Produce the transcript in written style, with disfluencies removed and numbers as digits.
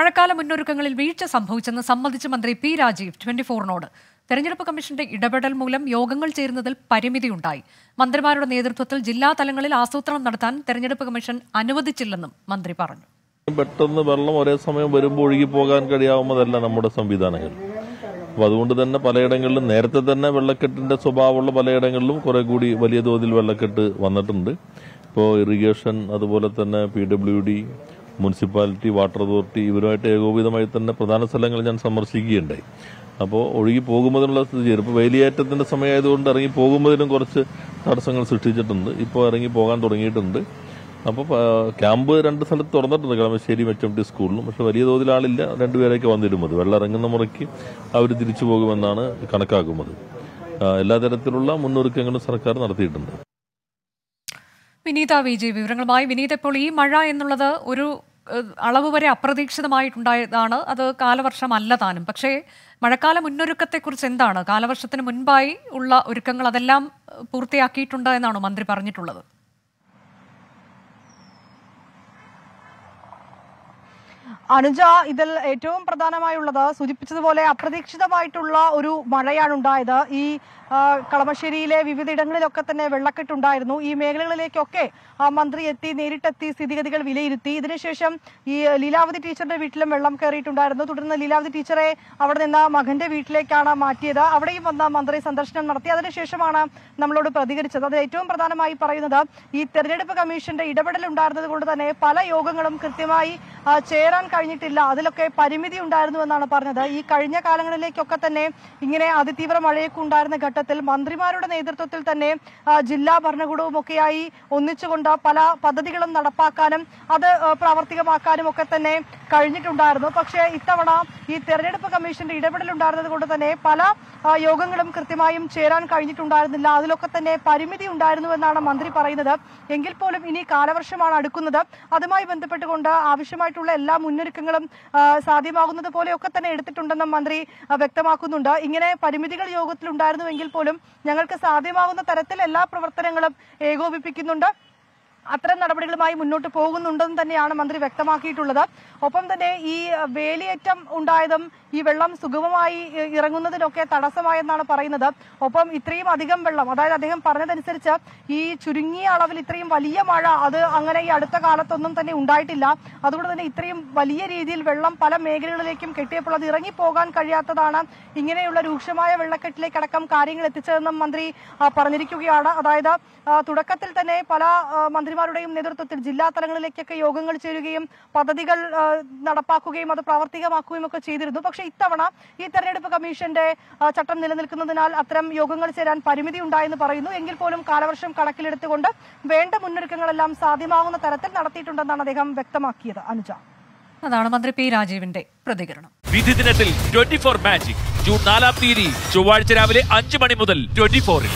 മഴക്കാല മുന്നൊരുക്കങ്ങളിൽ വീഴ്ച സംഭവിച്ചെന്ന് സമ്മതിച്ച മന്ത്രി പി രാജീവ് 24-നോട്. തെരഞ്ഞെടുപ്പ് കമ്മീഷന്റെ ഇടപെടൽ മൂലം യോഗങ്ങൾ ചേരുന്നതിൽ പരിമിതിയുണ്ടായി. മന്ത്രിമാരുടെ നേതൃത്വത്തിൽ ജില്ലാ തലങ്ങളിൽ ആസൂത്രണം നടത്താൻ തെരഞ്ഞെടുപ്പ് കമ്മീഷൻ അനുവദിച്ചില്ലെന്നും മന്ത്രി പറഞ്ഞു. പെട്ടെന്ന് വെള്ളം ഒരേ സമയം വരുമ്പോൾ ഒഴുകി പോകാൻ കഴിയാവുന്നതല്ല നമ്മുടെ സംവിധാനങ്ങൾ. അപ്പോൾ അതുകൊണ്ട് തന്നെ പലയിടങ്ങളിലും നേരത്തെ തന്നെ വെള്ളക്കെട്ടിന്റെ സ്വഭാവമുള്ള പലയിടങ്ങളിലും കുറെ കൂടി വലിയ തോതിൽ വെള്ളക്കെട്ട് വന്നിട്ടുണ്ട്. ഇപ്പോൾ ഇറിഗേഷൻ, അതുപോലെ തന്നെ PWD, മുനിസിപ്പാലിറ്റി, വാട്ടർ അതോറിറ്റി ഇവരുമായിട്ട് ഏകോപിതമായി തന്നെ പ്രധാന സ്ഥലങ്ങൾ ഞാൻ സന്ദർശിക്കുകയുണ്ടായി. അപ്പോൾ ഒഴുകി പോകുന്നതിനുള്ള സ്ഥിതി ഇപ്പോൾ വേലിയേറ്റത്തിന്റെ സമയമായതുകൊണ്ട് ഇറങ്ങി പോകുന്നതിനും കുറച്ച് തടസ്സങ്ങൾ സൃഷ്ടിച്ചിട്ടുണ്ട്. ഇപ്പോൾ ഇറങ്ങി പോകാൻ തുടങ്ങിയിട്ടുണ്ട്. അപ്പോൾ ക്യാമ്പ് 2 സ്ഥലത്ത് തുറന്നിട്ടുണ്ട്, കളമശ്ശേരി HMT സ്കൂളിലും. പക്ഷെ വലിയ തോതിൽ ആളില്ല, 2 പേരൊക്കെ വന്നിരുന്നത്. വെള്ളം ഇറങ്ങുന്ന മുറയ്ക്ക് അവർ തിരിച്ചു പോകുമെന്നാണ് കണക്കാക്കുന്നത്. എല്ലാ തരത്തിലുള്ള മുന്നൊരുക്കങ്ങളും സർക്കാർ നടത്തിയിട്ടുണ്ട്. വിനീത വിജി വിവരങ്ങളുമായി. വിനീത, ഇപ്പോൾ ഈ മഴ എന്നുള്ളത് ഒരു അളവ് വരെ അപ്രതീക്ഷിതമായിട്ടുണ്ടായതാണ്. അത് കാലവർഷമല്ല താനും. പക്ഷേ മഴക്കാല മുന്നൊരുക്കത്തെക്കുറിച്ച് എന്താണ്? കാലവർഷത്തിന് മുൻപായി ഉള്ള ഒരുക്കങ്ങൾ അതെല്ലാം പൂർത്തിയാക്കിയിട്ടുണ്ട് എന്നാണ് മന്ത്രി പറഞ്ഞിട്ടുള്ളത്. അനുജ, ഇതിൽ ഏറ്റവും പ്രധാനമായുള്ളത് സൂചിപ്പിച്ചതുപോലെ അപ്രതീക്ഷിതമായിട്ടുള്ള ഒരു മഴയാണ് ഉണ്ടായത്. ഈ കളമശ്ശേരിയിലെ വിവിധയിടങ്ങളിലൊക്കെ തന്നെ വെള്ളക്കെട്ടുണ്ടായിരുന്നു. ഈ മേഖലകളിലേക്കൊക്കെ മന്ത്രി നേരിട്ടെത്തി സ്ഥിതിഗതികൾ വിലയിരുത്തി. ഇതിനുശേഷം ഈ ലീലാവതി ടീച്ചറുടെ വീട്ടിലും വെള്ളം കയറിയിട്ടുണ്ടായിരുന്നു. തുടർന്ന് ലീലാവതി ടീച്ചറെ അവിടെ നിന്ന് മകന്റെ വീട്ടിലേക്കാണ് മാറ്റിയത്. അവിടെയും വന്ന മന്ത്രി സന്ദർശനം നടത്തി. അതിനുശേഷമാണ് നമ്മളോട് പ്രതികരിച്ചത്. അത് ഏറ്റവും പ്രധാനമായി പറയുന്നത് ഈ തെരഞ്ഞെടുപ്പ് കമ്മീഷന്റെ ഇടപെടൽ ഉണ്ടായിരുന്നത് കൊണ്ട് തന്നെ പല യോഗങ്ങളും കൃത്യമായി ചേരാൻ കഴിഞ്ഞിട്ടില്ല. അതിലൊക്കെ പരിമിതി ഉണ്ടായിരുന്നു എന്നാണ് പറഞ്ഞത്. ഈ കഴിഞ്ഞ കാലങ്ങളിലേക്കൊക്കെ തന്നെ ഇങ്ങനെ അതിതീവ്ര മഴയൊക്കെ ഉണ്ടായിരുന്ന ഘട്ടത്തിൽ മന്ത്രിമാരുടെ നേതൃത്വത്തിൽ തന്നെ ജില്ലാ ഭരണകൂടവും ഒക്കെയായി ഒന്നിച്ചുകൊണ്ട് പല പദ്ധതികളും നടപ്പാക്കാനും അത് പ്രാവർത്തികമാക്കാനും ഒക്കെ തന്നെ കഴിഞ്ഞിട്ടുണ്ടായിരുന്നു. പക്ഷേ ഇത്തവണ ഈ തെരഞ്ഞെടുപ്പ് കമ്മീഷന്റെ ഇടപെടൽ ഉണ്ടായിരുന്നത് കൊണ്ട് തന്നെ പല യോഗങ്ങളും കൃത്യമായും ചേരാൻ കഴിഞ്ഞിട്ടുണ്ടായിരുന്നില്ല. അതിലൊക്കെ തന്നെ പരിമിതി ഉണ്ടായിരുന്നു എന്നാണ് മന്ത്രി പറയുന്നത്. എങ്കിൽ പോലും ഇനി കാലവർഷമാണ് അടുക്കുന്നത്. അതുമായി ബന്ധപ്പെട്ടുകൊണ്ട് ആവശ്യമായിട്ടുള്ള എല്ലാ മുന്നൊരുക്കങ്ങളും സാധ്യമാകുന്നത് പോലെയൊക്കെ തന്നെ എടുത്തിട്ടുണ്ടെന്നും മന്ത്രി വ്യക്തമാക്കുന്നുണ്ട്. ഇങ്ങനെ പരിമിതികൾ യോഗത്തിൽ ഉണ്ടായിരുന്നുവെങ്കിൽ പോലും ഞങ്ങൾക്ക് സാധ്യമാകുന്ന തരത്തിൽ എല്ലാ പ്രവർത്തനങ്ങളും ഏകോപിപ്പിക്കുന്നുണ്ട്. അത്തരം നടപടികളുമായി മുന്നോട്ട് പോകുന്നുണ്ടെന്ന് തന്നെയാണ് മന്ത്രി വ്യക്തമാക്കിയിട്ടുള്ളത്. ഒപ്പം തന്നെ ഈ വേലിയേറ്റം ഉണ്ടായതും ഈ വെള്ളം സുഗമമായി ഇറങ്ങുന്നതിനൊക്കെ തടസ്സമായെന്നാണ് പറയുന്നത്. ഒപ്പം ഇത്രയും അധികം വെള്ളം, അതായത് അദ്ദേഹം പറഞ്ഞതനുസരിച്ച് ഈ ചുരുങ്ങിയ അളവിൽ ഇത്രയും വലിയ മഴ അത് അങ്ങനെ ഈ അടുത്ത കാലത്തൊന്നും തന്നെ ഉണ്ടായിട്ടില്ല. അതുകൊണ്ട് തന്നെ ഇത്രയും വലിയ രീതിയിൽ വെള്ളം പല മേഖലകളിലേക്കും കെട്ടിയപ്പോൾ അത് ഇറങ്ങിപ്പോകാൻ കഴിയാത്തതാണ് ഇങ്ങനെയുള്ള രൂക്ഷമായ വെള്ളക്കെട്ടിലേക്കടക്കം കാര്യങ്ങൾ എത്തിച്ചതെന്നും മന്ത്രി പറഞ്ഞിരിക്കുകയാണ്. അതായത് തുടക്കത്തിൽ തന്നെ പല മന്ത്രിമാരുടെയും നേതൃത്വത്തിൽ ജില്ലാ തലങ്ങളിലേക്കൊക്കെ യോഗങ്ങൾ ചേരുകയും പദ്ധതികൾ നടപ്പാക്കുകയും അത് പ്രാവർത്തികമാക്കുകയും ഒക്കെ ചെയ്തിരുന്നു. പക്ഷേ ഇത്തവണ ഈ തെരഞ്ഞെടുപ്പ് കമ്മീഷന്റെ ചട്ടം നിലനിൽക്കുന്നതിനാൽ അത്തരം യോഗങ്ങൾ ചേരാൻ പരിമിതി ഉണ്ടായെന്ന് പറയുന്നു. എങ്കിൽ പോലും കാലവർഷം കണക്കിലെടുത്തുകൊണ്ട് വേണ്ട മുന്നൊരുക്കങ്ങളെല്ലാം സാധ്യമാകുന്ന തരത്തിൽ നടത്തിയിട്ടുണ്ടെന്നാണ് അദ്ദേഹം വ്യക്തമാക്കിയത്. അനുജ, അതാണ് മന്ത്രി പി രാജീവിന്റെ പ്രതികരണം. വിധി ദിനത്തിൽ 24 മാജിക് ജൂൺ 4 ചൊവ്വാഴ്ച രാവിലെ 5 മണി മുതൽ 24-ൽ.